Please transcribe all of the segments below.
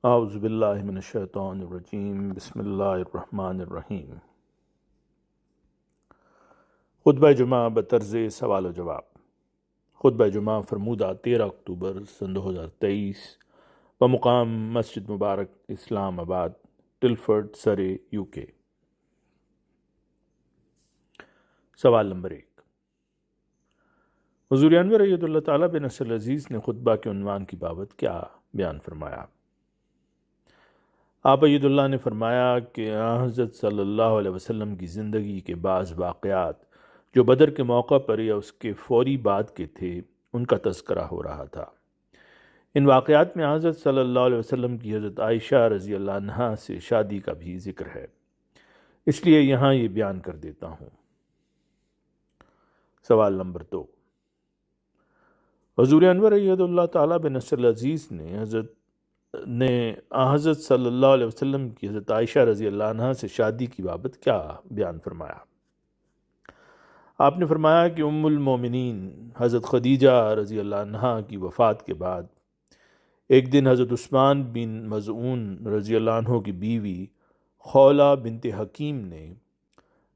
اعوذ باللہ من الشیطان الرجیم، بسم اللہ الرحمن الرحیم۔ خطبہ جمعہ بطرز سوال و جواب۔ خطبہ جمعہ فرمودہ 13 اکتوبر سن 2023 بمقام مسجد مبارک اسلام آباد، ٹلفرڈ، سرے، یو کے۔ سوال نمبر 1، حضور انور اید اللہ تعالیٰ بن نصر العزیز نے خطبہ کے عنوان کی بابت کیا بیان فرمایا؟ آپ اید اللہ نے فرمایا کہ حضرت صلی اللہ علیہ وسلم کی زندگی کے بعض واقعات جو بدر کے موقع پر یا اس کے فوری بعد کے تھے ان کا تذکرہ ہو رہا تھا۔ ان واقعات میں حضرت صلی اللہ علیہ وسلم کی حضرت عائشہ رضی اللہ عنہا سے شادی کا بھی ذکر ہے، اس لیے یہاں یہ بیان کر دیتا ہوں۔ سوال نمبر 2، حضور انور اید اللہ تعالیٰ بن نصر العزیز نے حضرت صلی اللہ علیہ وسلم کی حضرت عائشہ رضی اللہ عنہا سے شادی کی بابت کیا بیان فرمایا؟ آپ نے فرمایا کہ ام المومنین حضرت خدیجہ رضی اللہ عنہا کی وفات کے بعد ایک دن حضرت عثمان بن مظعون رضی اللہ عنہ کی بیوی خولہ بنت حکیم نے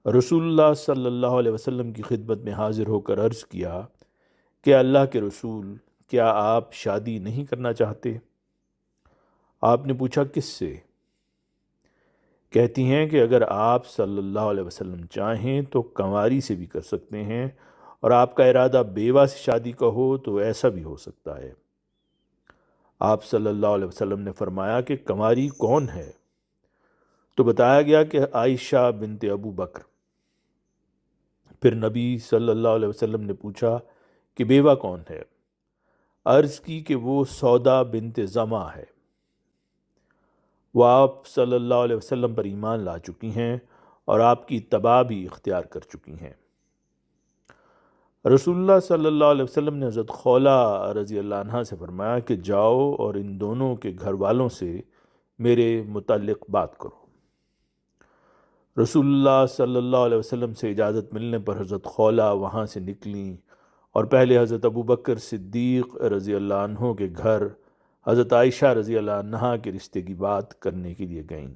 رسول اللہ صلی اللہ علیہ وسلم کی خدمت میں حاضر ہو کر عرض کیا کہ اللہ کے رسول، کیا آپ شادی نہیں کرنا چاہتے؟ آپ نے پوچھا کس سے؟ کہتی ہیں کہ اگر آپ صلی اللہ علیہ وسلم چاہیں تو کنواری سے بھی کر سکتے ہیں، اور آپ کا ارادہ بیوہ سے شادی کا ہو تو ایسا بھی ہو سکتا ہے۔ آپ صلی اللہ علیہ وسلم نے فرمایا کہ کنواری کون ہے؟ تو بتایا گیا کہ عائشہ بنت ابو بکر۔ پھر نبی صلی اللہ علیہ وسلم نے پوچھا کہ بیوہ کون ہے؟ عرض کی کہ وہ سودا بنت زمع ہے، وہ آپ صلی اللہ علیہ وسلم پر ایمان لا چکی ہیں اور آپ کی اتباع بھی اختیار کر چکی ہیں۔ رسول اللہ صلی اللہ علیہ وسلم نے حضرت خولہ رضی اللہ عنہا سے فرمایا کہ جاؤ اور ان دونوں کے گھر والوں سے میرے متعلق بات کرو۔ رسول اللہ صلی اللہ علیہ وسلم سے اجازت ملنے پر حضرت خولہ وہاں سے نکلیں اور پہلے حضرت ابو بکر صدیق رضی اللہ عنہ کے گھر حضرت عائشہ رضی اللہ عنہا کے رشتے کی بات کرنے کے لیے گئیں۔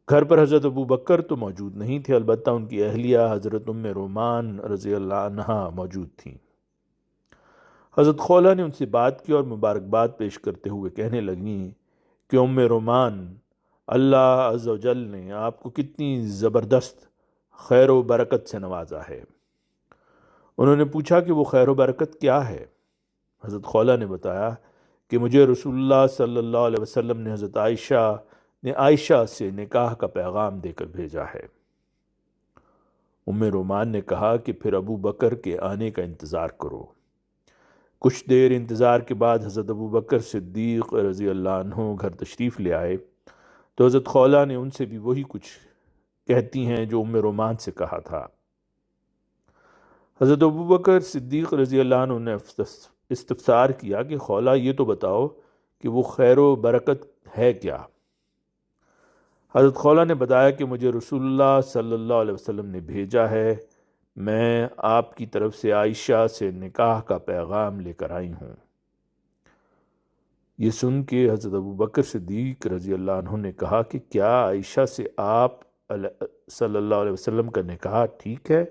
گھر پر حضرت ابو بکر تو موجود نہیں تھے، البتہ ان کی اہلیہ حضرت ام رومان رضی اللہ عنہا موجود تھیں۔ حضرت خولہ نے ان سے بات کی اور مبارکباد پیش کرتے ہوئے کہنے لگیں کہ ام رومان، اللہ عز و جل نے آپ کو کتنی زبردست خیر و برکت سے نوازا ہے۔ انہوں نے پوچھا کہ وہ خیر و برکت کیا ہے؟ حضرت خولہ نے بتایا کہ مجھے رسول اللہ صلی اللہ علیہ وسلم نے حضرت عائشہ سے نکاح کا پیغام دے کر بھیجا ہے۔ ام رومان نے کہا کہ پھر ابو بکر کے آنے کا انتظار کرو۔ کچھ دیر انتظار کے بعد حضرت ابو بکر صدیق رضی اللہ عنہ گھر تشریف لے آئے تو حضرت خولہ نے ان سے بھی وہی کچھ کہتی ہیں جو ام رومان سے کہا تھا۔ حضرت ابو بکر صدیق رضی اللہ عنہ نے استفسار کیا کہ خولہ یہ تو بتاؤ کہ وہ خیر و برکت ہے کیا؟ حضرت خولہ نے بتایا کہ مجھے رسول اللہ صلی اللہ علیہ وسلم نے بھیجا ہے، میں آپ کی طرف سے عائشہ سے نکاح کا پیغام لے کر آئی ہوں۔ یہ سن کے حضرت ابو بکر صدیق رضی اللہ عنہ نے کہا کہ کیا عائشہ سے آپ صلی اللہ علیہ وسلم کا نکاح ٹھیک ہے؟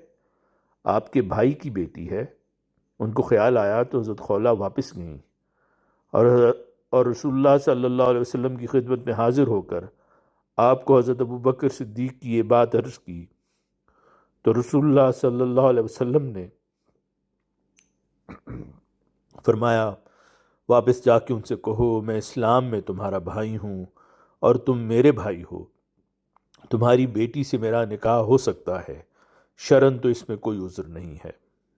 آپ کے بھائی کی بیٹی ہے۔ ان کو خیال آیا تو حضرت خولہ واپس گئیں اور رسول اللہ صلی اللہ علیہ وسلم کی خدمت میں حاضر ہو کر آپ کو حضرت ابو بکر صدیق کی یہ بات عرض کی تو رسول اللہ صلی اللہ علیہ وسلم نے فرمایا، واپس جا کے ان سے کہو میں اسلام میں تمہارا بھائی ہوں اور تم میرے بھائی ہو، تمہاری بیٹی سے میرا نکاح ہو سکتا ہے، شرعاً تو اس میں کوئی عذر نہیں ہے۔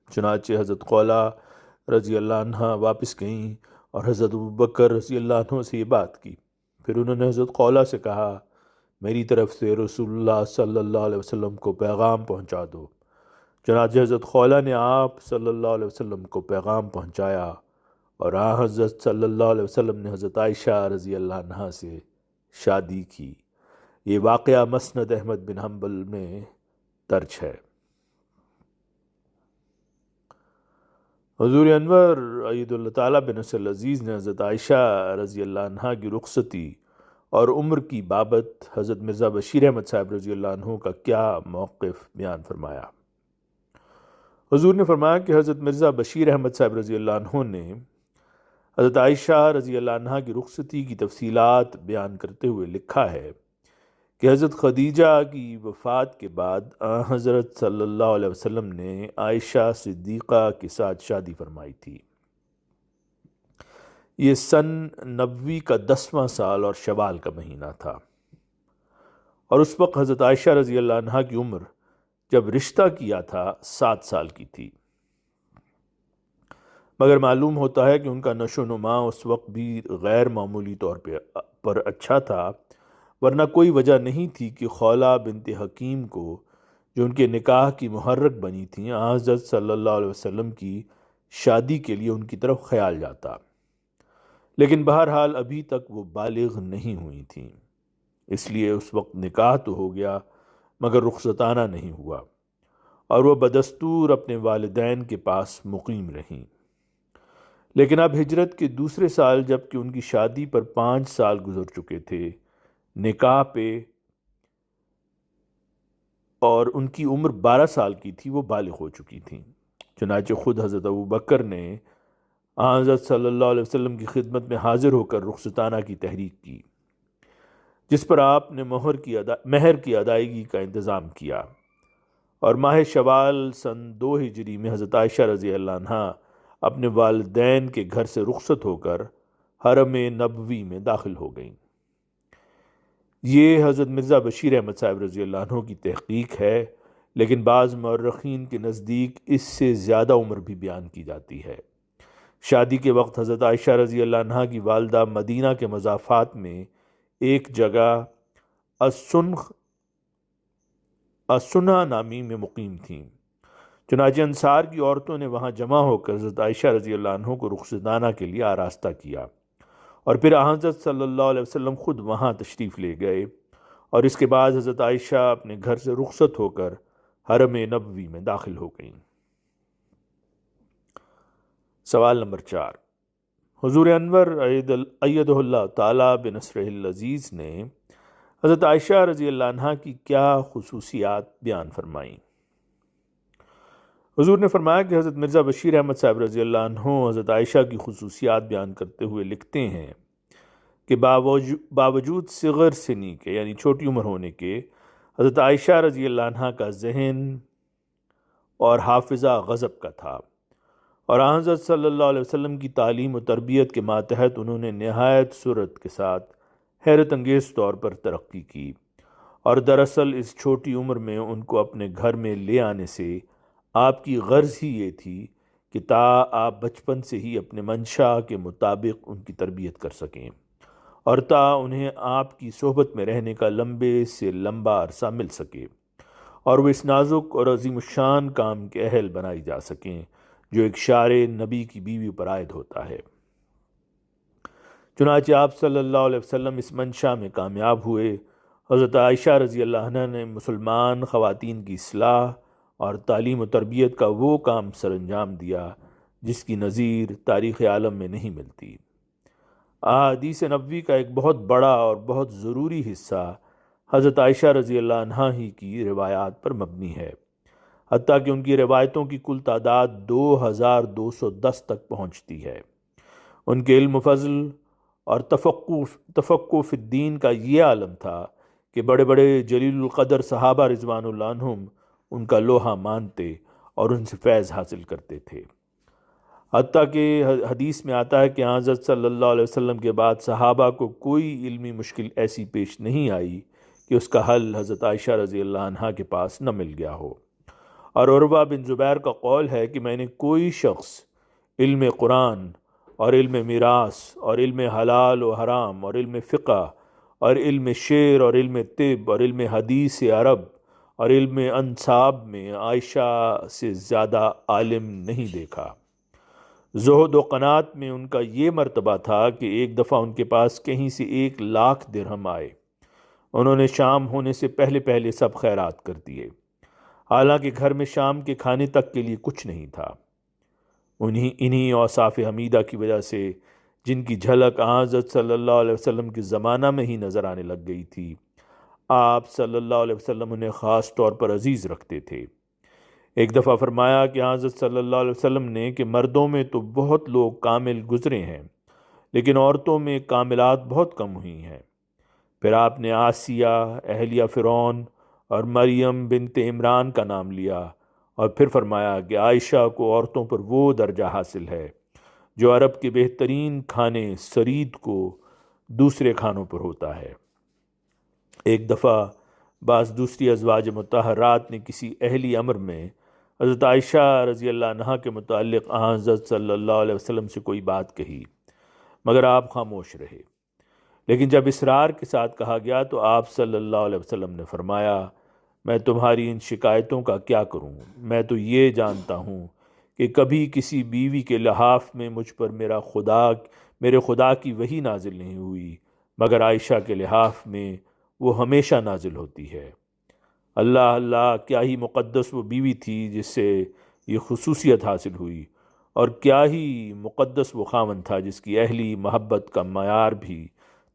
چنانچہ حضرت خولہ رضی اللہ عنہ واپس گئیں اور حضرت ابو بکر رضی اللہ عنہ سے یہ بات کی۔ پھر انہوں نے حضرت خولہ سے کہا، میری طرف سے رسول اللہ صلی اللہ علیہ وسلم کو پیغام پہنچا دو۔ چنانچہ حضرت خولہ نے آپ صلی اللہ علیہ وسلم کو پیغام پہنچایا اور حضرت صلی اللہ علیہ وسلم نے حضرت عائشہ رضی اللہ عنہا سے شادی کی۔ یہ واقعہ مسند احمد بن حنبل میں درج ہے۔ حضور انور اید اللہ تعالیٰ بن نصر العزیز نے حضرت عائشہ رضی اللہ عنہا کی رخصتی اور عمر کی بابت حضرت مرزا بشیر احمد صاحب رضی اللہ عنہ کا کیا موقف بیان فرمایا؟ حضور نے فرمایا کہ حضرت مرزا بشیر احمد صاحب رضی اللہ عنہ نے حضرت عائشہ رضی اللہ عنہا کی رخصتی کی تفصیلات بیان کرتے ہوئے لکھا ہے کہ حضرت خدیجہ کی وفات کے بعد حضرت صلی اللہ علیہ وسلم نے عائشہ صدیقہ کے ساتھ شادی فرمائی تھی۔ یہ سن 90 کا 10واں سال اور شوال کا مہینہ تھا، اور اس وقت حضرت عائشہ رضی اللہ عنہا کی عمر جب رشتہ کیا تھا 7 سال کی تھی، مگر معلوم ہوتا ہے کہ ان کا نشو و نما اس وقت بھی غیر معمولی طور پر اچھا تھا، ورنہ کوئی وجہ نہیں تھی کہ خولہ بنت حکیم کو، جو ان کے نکاح کی محرک بنی تھیں، حضرت صلی اللہ علیہ وسلم کی شادی کے لیے ان کی طرف خیال جاتا۔ لیکن بہرحال ابھی تک وہ بالغ نہیں ہوئی تھیں، اس لیے اس وقت نکاح تو ہو گیا مگر رخصتانہ نہیں ہوا، اور وہ بدستور اپنے والدین کے پاس مقیم رہیں۔ لیکن اب ہجرت کے دوسرے سال جب کہ ان کی شادی پر 5 سال گزر چکے تھے، نکاح پہ، اور ان کی عمر 12 سال کی تھی، وہ بالغ ہو چکی تھیں، چنانچہ خود حضرت ابو بکر نے حضرت صلی اللہ علیہ وسلم کی خدمت میں حاضر ہو کر رخصتانہ کی تحریک کی، جس پر آپ نے مہر کی ادائیگی کا انتظام کیا، اور ماہ شوال سن 2 ہجری میں حضرت عائشہ رضی اللہ عنہا اپنے والدین کے گھر سے رخصت ہو کر حرم نبوی میں داخل ہو گئیں۔ یہ حضرت مرزا بشیر احمد صاحب رضی اللہ عنہ کی تحقیق ہے، لیکن بعض مورخین کے نزدیک اس سے زیادہ عمر بھی بیان کی جاتی ہے۔ شادی کے وقت حضرت عائشہ رضی اللہ عنہ کی والدہ مدینہ کے مضافات میں ایک جگہ السنہ نامی میں مقیم تھیں، چنانچہ انصار کی عورتوں نے وہاں جمع ہو کر حضرت عائشہ رضی اللہ عنہ کو رخصتانہ کے لیے آراستہ کیا، اور پھر حضرت صلی اللہ علیہ وسلم خود وہاں تشریف لے گئے، اور اس کے بعد حضرت عائشہ اپنے گھر سے رخصت ہو کر حرم نبوی میں داخل ہو گئیں۔ سوال نمبر 4، حضور انور ایدہ اللہ تعالیٰ بنصرہ العزیز نے حضرت عائشہ رضی اللہ عنہا کی کیا خصوصیات بیان فرمائیں؟ حضور نے فرمایا کہ حضرت مرزا بشیر احمد صاحب رضی اللہ عنہ حضرت عائشہ کی خصوصیات بیان کرتے ہوئے لکھتے ہیں کہ باوجود صغر سنی کے، یعنی چھوٹی عمر ہونے کے، حضرت عائشہ رضی اللہ عنہا کا ذہن اور حافظہ غضب کا تھا، اور حضرت صلی اللہ علیہ وسلم کی تعلیم و تربیت کے ماتحت انہوں نے نہایت سرعت کے ساتھ حیرت انگیز طور پر ترقی کی، اور دراصل اس چھوٹی عمر میں ان کو اپنے گھر میں لے آنے سے آپ کی غرض ہی یہ تھی کہ آپ بچپن سے ہی اپنے منشا کے مطابق ان کی تربیت کر سکیں، اور انہیں آپ کی صحبت میں رہنے کا لمبے سے لمبا عرصہ مل سکے، اور وہ اس نازک اور عظیم الشان کام کے اہل بنائی جا سکیں جو ایک شار نبی کی بیوی پر عائد ہوتا ہے۔ چنانچہ آپ صلی اللہ علیہ وسلم اس منشا میں کامیاب ہوئے۔ حضرت عائشہ رضی اللہ عنہ نے مسلمان خواتین کی اصلاح اور تعلیم و تربیت کا وہ کام سر انجام دیا جس کی نظیر تاریخ عالم میں نہیں ملتی۔ احادیث نبوی کا ایک بہت بڑا اور بہت ضروری حصہ حضرت عائشہ رضی اللہ عنہا ہی کی روایات پر مبنی ہے، حتیٰ کہ ان کی روایتوں کی کل تعداد 2210 تک پہنچتی ہے۔ ان کے علم و فضل اور تفقہ فی الدین کا یہ عالم تھا کہ بڑے بڑے جلیل القدر صحابہ رضوان اللہ عنہم ان کا لوہا مانتے اور ان سے فیض حاصل کرتے تھے، حتیٰ کہ حدیث میں آتا ہے کہ حضرت صلی اللہ علیہ وسلم کے بعد صحابہ کو کوئی علمی مشکل ایسی پیش نہیں آئی کہ اس کا حل حضرت عائشہ رضی اللہ عنہا کے پاس نہ مل گیا ہو۔ اور عروہ بن زبیر کا قول ہے کہ میں نے کوئی شخص علم قرآن اور علم میراث اور علم حلال و حرام اور علم فقہ اور علم شعر اور علم طب اور علم حدیث عرب اور علم انساب میں عائشہ سے زیادہ عالم نہیں دیکھا۔ زہد و قناعت میں ان کا یہ مرتبہ تھا کہ ایک دفعہ ان کے پاس کہیں سے 1,00,000 درہم آئے، انہوں نے شام ہونے سے پہلے سب خیرات کر دیے، حالانکہ گھر میں شام کے کھانے تک کے لیے کچھ نہیں تھا۔ انہی اوصاف حمیدہ کی وجہ سے جن کی جھلک حضرت صلی اللہ علیہ وسلم کے زمانہ میں ہی نظر آنے لگ گئی تھی، آپ صلی اللہ علیہ وسلم انہیں خاص طور پر عزیز رکھتے تھے۔ ایک دفعہ فرمایا کہ حضرت صلی اللہ علیہ وسلم نے کہ مردوں میں تو بہت لوگ کامل گزرے ہیں، لیکن عورتوں میں کاملات بہت کم ہوئی ہیں۔ پھر آپ نے آسیہ اہلیہ فرعون اور مریم بنت عمران کا نام لیا، اور پھر فرمایا کہ عائشہ کو عورتوں پر وہ درجہ حاصل ہے جو عرب کے بہترین کھانے سرید کو دوسرے کھانوں پر ہوتا ہے۔ ایک دفعہ بعض دوسری ازواج مطہرات نے کسی اہلی امر میں حضرت عائشہ رضی اللہ عنہا کے متعلق حضرت صلی اللہ علیہ وسلم سے کوئی بات کہی، مگر آپ خاموش رہے۔ لیکن جب اصرار کے ساتھ کہا گیا تو آپ صلی اللہ علیہ وسلم نے فرمایا، میں تمہاری ان شکایتوں کا کیا کروں؟ میں تو یہ جانتا ہوں کہ کبھی کسی بیوی کے لحاف میں مجھ پر میرے خدا کی وحی نازل نہیں ہوئی، مگر عائشہ کے لحاف میں وہ ہمیشہ نازل ہوتی ہے۔ اللہ اللہ، کیا ہی مقدس وہ بیوی تھی جس سے یہ خصوصیت حاصل ہوئی، اور کیا ہی مقدس وہ خاوند تھا جس کی اہلی محبت کا معیار بھی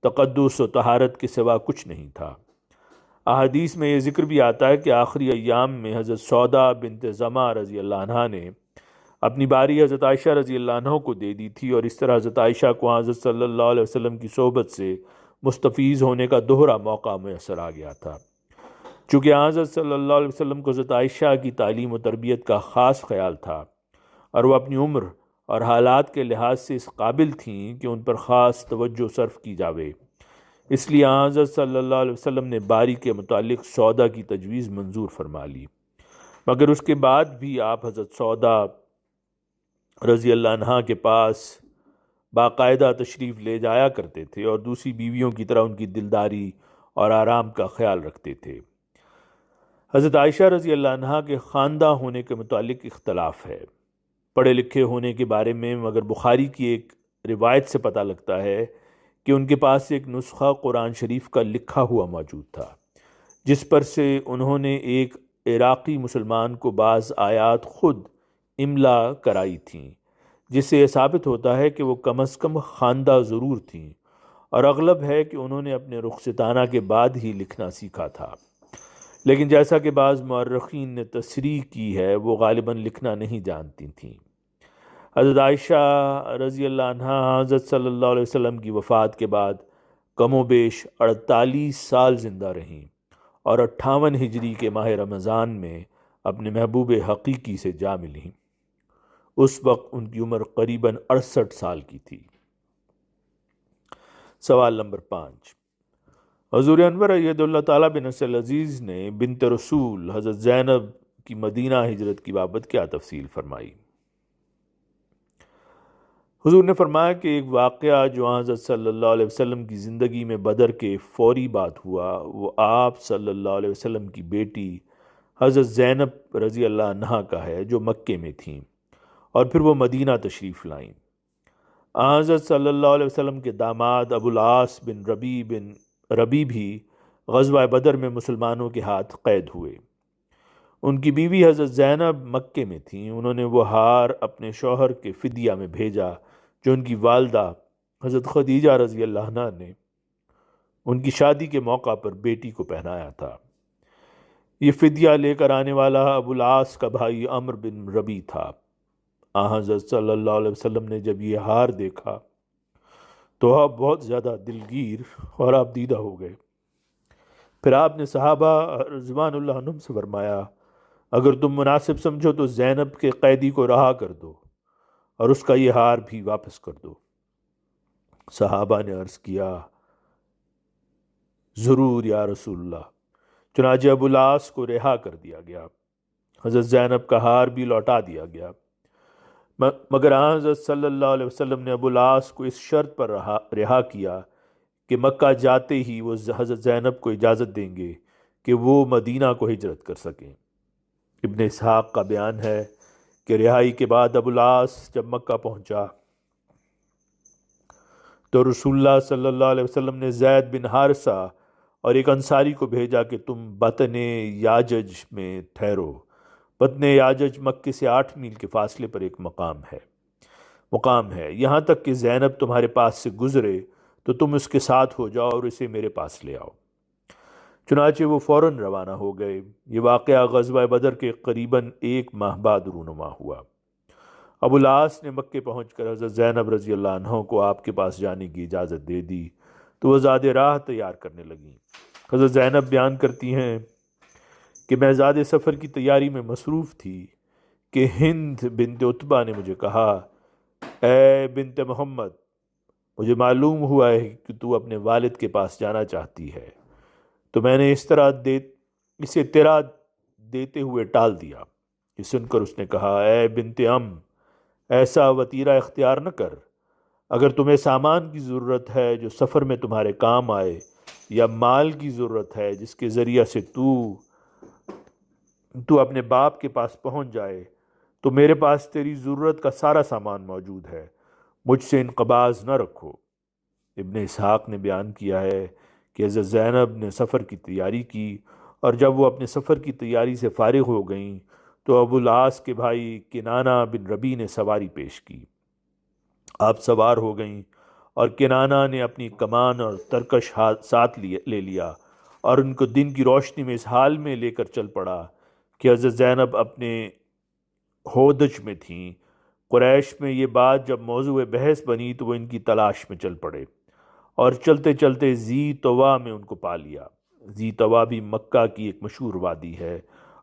تقدس و طہارت کے سوا کچھ نہیں تھا۔ احادیث میں یہ ذکر بھی آتا ہے کہ آخری ایام میں حضرت سودا بنت زمع رضی اللہ عنہا نے اپنی باری حضرت عائشہ رضی اللہ عنہ کو دے دی تھی، اور اس طرح حضرت عائشہ کو حضرت صلی اللہ علیہ وسلم کی صحبت سے مستفیض ہونے کا دوہرا موقع میسر آ گیا تھا۔ چونکہ حضرت صلی اللہ علیہ وسلم کو حضرت عائشہ کی تعلیم و تربیت کا خاص خیال تھا، اور وہ اپنی عمر اور حالات کے لحاظ سے اس قابل تھیں کہ ان پر خاص توجہ صرف کی جاوے، اس لیے حضرت صلی اللہ علیہ وسلم نے باری کے متعلق سودا کی تجویز منظور فرما لی، مگر اس کے بعد بھی آپ حضرت سودا رضی اللہ عنہا کے پاس باقاعدہ تشریف لے جایا کرتے تھے اور دوسری بیویوں کی طرح ان کی دلداری اور آرام کا خیال رکھتے تھے۔ حضرت عائشہ رضی اللہ عنہا کے خواندہ ہونے کے متعلق اختلاف ہے، پڑھے لکھے ہونے کے بارے میں، مگر بخاری کی ایک روایت سے پتہ لگتا ہے کہ ان کے پاس ایک نسخہ قرآن شریف کا لکھا ہوا موجود تھا، جس پر سے انہوں نے ایک عراقی مسلمان کو بعض آیات خود املا کرائی تھیں، جس سے یہ ثابت ہوتا ہے کہ وہ کم از کم خواندہ ضرور تھیں، اور اغلب ہے کہ انہوں نے اپنے رخصتانہ کے بعد ہی لکھنا سیکھا تھا۔ لیکن جیسا کہ بعض مورخین نے تصریح کی ہے، وہ غالباً لکھنا نہیں جانتی تھیں۔ حضرت عائشہ رضی اللہ عنہا حضرت صلی اللہ علیہ وسلم کی وفات کے بعد کم و بیش 48 سال زندہ رہیں، اور 58 ہجری کے ماہ رمضان میں اپنے محبوب حقیقی سے جا ملیں۔ اس وقت ان کی عمر قریباً 68 سال کی تھی۔ سوال نمبر 5، حضور انور اید اللہ تعالیٰ بن نصر العزیز نے بنت رسول حضرت زینب کی مدینہ ہجرت کی بابت کیا تفصیل فرمائی؟ حضور نے فرمایا کہ ایک واقعہ جو حضرت صلی اللہ علیہ وسلم کی زندگی میں بدر کے فوری بعد ہوا، وہ آپ صلی اللہ علیہ وسلم کی بیٹی حضرت زینب رضی اللہ عنہا کا ہے، جو مکے میں تھیں، اور پھر وہ مدینہ تشریف لائیں۔ حضرت صلی اللہ علیہ وسلم کے داماد ابو العاص بن ربی بھی غزوہ بدر میں مسلمانوں کے ہاتھ قید ہوئے۔ ان کی بیوی حضرت زینب مکے میں تھیں۔ انہوں نے وہ ہار اپنے شوہر کے فدیہ میں بھیجا جو ان کی والدہ حضرت خدیجہ رضی اللہ عنہا نے ان کی شادی کے موقع پر بیٹی کو پہنایا تھا۔ یہ فدیہ لے کر آنے والا ابو العاص کا بھائی عمر بن ربی تھا۔ حضرت صلی اللہ علیہ وسلم نے جب یہ ہار دیکھا تو آپ بہت زیادہ دلگیر اور آپ دیدہ ہو گئے۔ پھر آپ نے صحابہ رضوان اللہ عنہم سے فرمایا، اگر تم مناسب سمجھو تو زینب کے قیدی کو رہا کر دو اور اس کا یہ ہار بھی واپس کر دو۔ صحابہ نے عرض کیا، ضرور یا رسول اللہ۔ چنانچہ ابو العاص کو رہا کر دیا گیا۔ حضرت زینب کا ہار بھی لوٹا دیا گیا، مگر حضرت صلی اللہ علیہ وسلم نے ابو العاص کو اس شرط پر رہا کیا کہ مکہ جاتے ہی وہ حضرت زینب کو اجازت دیں گے کہ وہ مدینہ کو ہجرت کر سکیں۔ ابن اسحاق کا بیان ہے کہ رہائی کے بعد ابو العاص جب مکہ پہنچا تو رسول اللہ صلی اللہ علیہ وسلم نے زید بن حارثہ اور ایک انصاری کو بھیجا کہ تم بطن یاجج میں ٹھہرو۔ بطن یاجج مکے سے 8 میل کے فاصلے پر ایک مقام ہے۔ مقام ہے، یہاں تک کہ زینب تمہارے پاس سے گزرے تو تم اس کے ساتھ ہو جاؤ اور اسے میرے پاس لے آؤ۔ چنانچہ وہ فوراً روانہ ہو گئے۔ یہ واقعہ غزوہ بدر کے قریباً 1 ماہ بعد رونما ہوا۔ ابو العاص نے مکے پہنچ کر حضرت زینب رضی اللہ عنہ کو آپ کے پاس جانے کی اجازت دے دی تو وہ زاد راہ تیار کرنے لگیں۔ حضرت زینب بیان کرتی ہیں کہ میں زاد سفر کی تیاری میں مصروف تھی کہ ہند بنت عتبہ نے مجھے کہا، اے بنت محمد، مجھے معلوم ہوا ہے کہ تو اپنے والد کے پاس جانا چاہتی ہے، تو میں نے اسے اطلاع دیتے ہوئے ٹال دیا۔ یہ سن کر اس نے کہا، اے بنت ایسا وطیرہ اختیار نہ کر۔ اگر تمہیں سامان کی ضرورت ہے جو سفر میں تمہارے کام آئے، یا مال کی ضرورت ہے جس کے ذریعہ سے تو اپنے باپ کے پاس پہنچ جائے، تو میرے پاس تیری ضرورت کا سارا سامان موجود ہے، مجھ سے انقباض نہ رکھو۔ ابن اسحاق نے بیان کیا ہے کہ حضرت زینب نے سفر کی تیاری کی، اور جب وہ اپنے سفر کی تیاری سے فارغ ہو گئیں تو ابو العاص کے بھائی کنانہ بن ربیع نے سواری پیش کی۔ آپ سوار ہو گئیں اور کنانہ نے اپنی کمان اور ترکش ساتھ لے لیا اور ان کو دن کی روشنی میں اس حال میں لے کر چل پڑا کہ حضرت زینب اپنے ہودج میں تھیں۔ قریش میں یہ بات جب موضوع بحث بنی تو وہ ان کی تلاش میں چل پڑے اور چلتے چلتے ذی طوا میں ان کو پا لیا۔ ذی طوا بھی مکہ کی ایک مشہور وادی ہے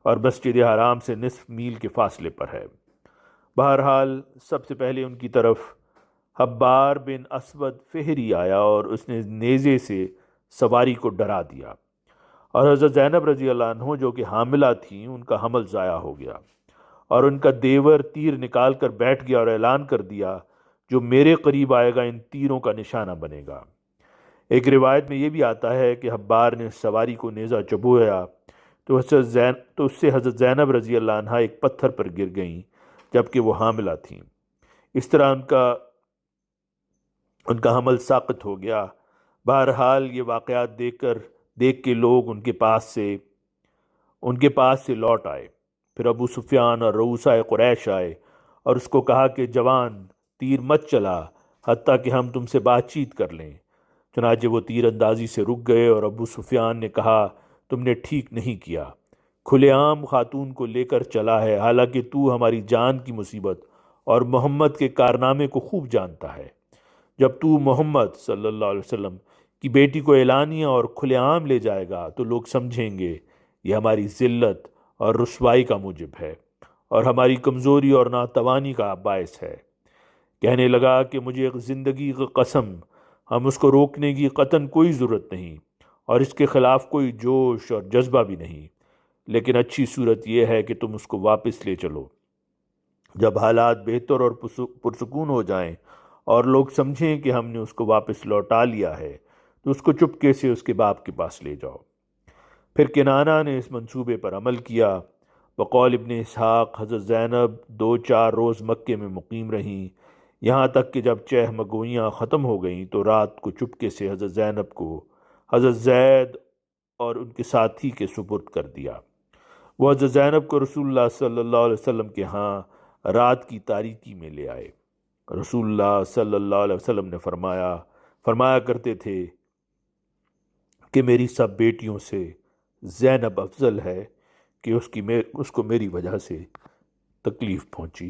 اور مسجد حرام سے نصف میل کے فاصلے پر ہے۔ بہرحال سب سے پہلے ان کی طرف حبار بن اسود فہری آیا اور اس نے نیزے سے سواری کو ڈرا دیا، اور حضرت زینب رضی اللہ عنہ جو کہ حاملہ تھیں ان کا حمل ضائع ہو گیا، اور ان کا دیور تیر نکال کر بیٹھ گیا اور اعلان کر دیا، جو میرے قریب آئے گا ان تیروں کا نشانہ بنے گا۔ ایک روایت میں یہ بھی آتا ہے کہ حبار نے سواری کو نیزہ چبویا تو اس سے حضرت زینب رضی اللہ عنہ ایک پتھر پر گر گئیں جبکہ وہ حاملہ تھیں۔ اس طرح ان کا حمل ساقط ہو گیا۔ بہرحال یہ واقعات دیکھ کے لوگ ان کے پاس سے لوٹ آئے۔ پھر ابو سفیان اور رؤسائے قریش آئے اور اس کو کہا کہ جوان، تیر مت چلا حتیٰ کہ ہم تم سے بات چیت کر لیں۔ چنانچہ وہ تیر اندازی سے رک گئے اور ابو سفیان نے کہا، تم نے ٹھیک نہیں کیا، کھلے عام خاتون کو لے کر چلا ہے، حالانکہ تو ہماری جان کی مصیبت اور محمد کے کارنامے کو خوب جانتا ہے۔ جب تو محمد صلی اللہ علیہ وسلم کی بیٹی کو اعلانیہ اور کھلے عام لے جائے گا تو لوگ سمجھیں گے یہ ہماری ذلت اور رسوائی کا موجب ہے اور ہماری کمزوری اور ناتوانی کا باعث ہے۔ کہنے لگا کہ مجھے ایک زندگی کی قسم، ہم اس کو روکنے کی قطعاً کوئی ضرورت نہیں اور اس کے خلاف کوئی جوش اور جذبہ بھی نہیں، لیکن اچھی صورت یہ ہے کہ تم اس کو واپس لے چلو۔ جب حالات بہتر اور پرسکون ہو جائیں اور لوگ سمجھیں کہ ہم نے اس کو واپس لوٹا لیا ہے تو اس کو چپکے سے اس کے باپ کے پاس لے جاؤ۔ پھر کنانہ نے اس منصوبے پر عمل کیا۔ بقول ابن اسحاق حضرت زینب 2-4 روز مکے میں مقیم رہیں، یہاں تک کہ جب چہ مگوئیاں ختم ہو گئیں تو رات کو چپکے سے حضرت زینب کو حضرت زید اور ان کے ساتھی کے سپرد کر دیا۔ وہ حضرت زینب کو رسول اللہ صلی اللہ علیہ وسلم کے ہاں رات کی تاریکی میں لے آئے۔ رسول اللہ صلی اللہ علیہ وسلم نے فرمایا کرتے تھے کہ میری سب بیٹیوں سے زینب افضل ہے کہ اس کو میری وجہ سے تکلیف پہنچی۔